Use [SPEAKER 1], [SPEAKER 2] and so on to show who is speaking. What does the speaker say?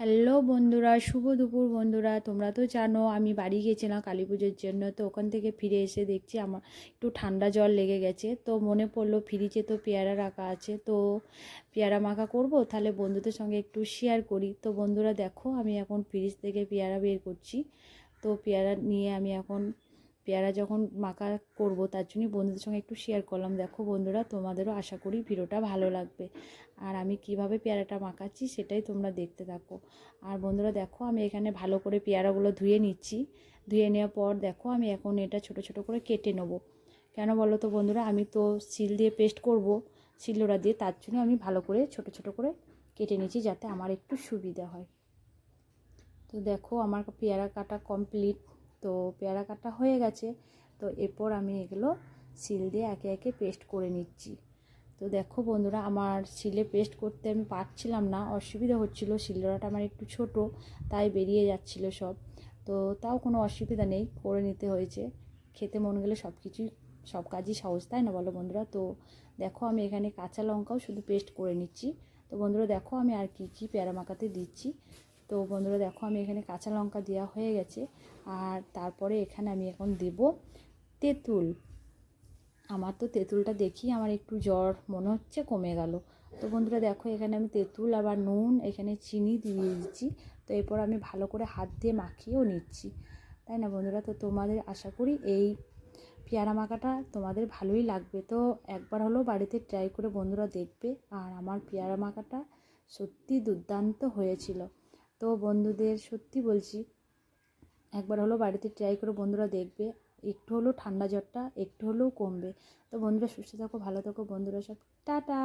[SPEAKER 1] Hello বন্ধুরা, শুভ দুপুর বন্ধুরা। তোমরা তো জানো আমি বাড়ি গেছিলাম কালী পুজোর জন্য। তো ওখান থেকে ফিরে এসে দেখছি আমার একটু ঠান্ডা জল লেগে গেছে। তো মনে পড়লো ফ্রিজে তো পেয়ারা রাখা আছে, তো পেয়ারা মাখা করব, তাহলে বন্ধুদের সঙ্গে একটু শেয়ার করি। তো বন্ধুরা দেখো, আমি এখন ফ্রিজ থেকে পেয়ারা বের করছি। তো পেয়ারা নিয়ে আমি এখন পেয়ারা যখন মাখা করব তার জন্যই বন্ধুদের সঙ্গে একটু শেয়ার করলাম। দেখো বন্ধুরা, তোমাদেরও আশা করি ভিডিওটা ভালো লাগবে, আর আমি কিভাবে পেয়ারাটা মাখাচ্ছি সেটাই তোমরা দেখতে থাকো। আর বন্ধুরা দেখো, আমি এখানে ভালো করে পেয়ারাগুলো ধুয়ে নিচ্ছি। ধুয়ে নেওয়ার পর দেখো, আমি এখন এটা ছোট ছোট করে কেটে নেবো। কেন বলো তো বন্ধুরা, আমি তো শিল দিয়ে পেস্ট করব, শিলনোড়া দিয়ে, তার জন্য আমি ভালো করে ছোট ছোট করে কেটে নিচ্ছি যাতে আমার একটু সুবিধা হয়। তো দেখো, আমার পেয়ারা কাটা কমপ্লিট। তো পেয়ারা কাটা হয়ে গেছে। তো এরপর আমি এগুলো শিল দিয়ে একে একে পেস্ট করে নিচ্ছি। তো দেখো বন্ধুরা, আমার শিলে পেস্ট করতে আমি পারছিলাম না, অসুবিধা হচ্ছিলো। শিলনোড়াটা আমার একটু ছোট, তাই বেরিয়ে যাচ্ছিলো সব। তো তাও কোনো অসুবিধা নেই, করে নিতে হয়েছে। খেতে মন গেলে সব কাজই সহজ, তাই না বলো বন্ধুরা? তো দেখো, আমি এখানে কাঁচা লঙ্কাও শুধু পেস্ট করে নিচ্ছি। তো বন্ধুরা দেখো, আমি আর কি পেয়ারা মাখাতে দিচ্ছি। তো বন্ধুরা দেখো, আমি এখানে কাঁচা লঙ্কা দেওয়া হয়ে গেছে। আর তারপরে এখানে আমি এখন দেব তেঁতুল। আমার তো তেঁতুলটা দেখি আমার একটু জ্বর মনে হচ্ছে কমে গেল। তো বন্ধুরা দেখো, এখানে আমি তেঁতুল আবার নুন, এখানে চিনি দিয়ে দিচ্ছি। তো এরপর আমি ভালো করে হাত দিয়ে মাখিয়েও নিচ্ছি, তাই না বন্ধুরা? তো তোমাদের আশা করি এই পেয়ারা মাখাটা তোমাদের ভালোই লাগবে। তো একবার হলেও বাড়িতে ট্রাই করে বন্ধুরা দেখবে। আর আমার পেয়ারা মাখাটা সত্যি দুর্দান্ত হয়েছিল। তো বন্ধুদের সত্যি বলছি, একবার হলেও বাড়িতে ট্রাই করে বন্ধুরা দেখবে, একটু হলেও ঠান্ডা জ্বরটা একটু হলেও কমবে। তো বন্ধুরা সুস্থ থাকো, ভালো থাকো বন্ধুরা, সব টাটা।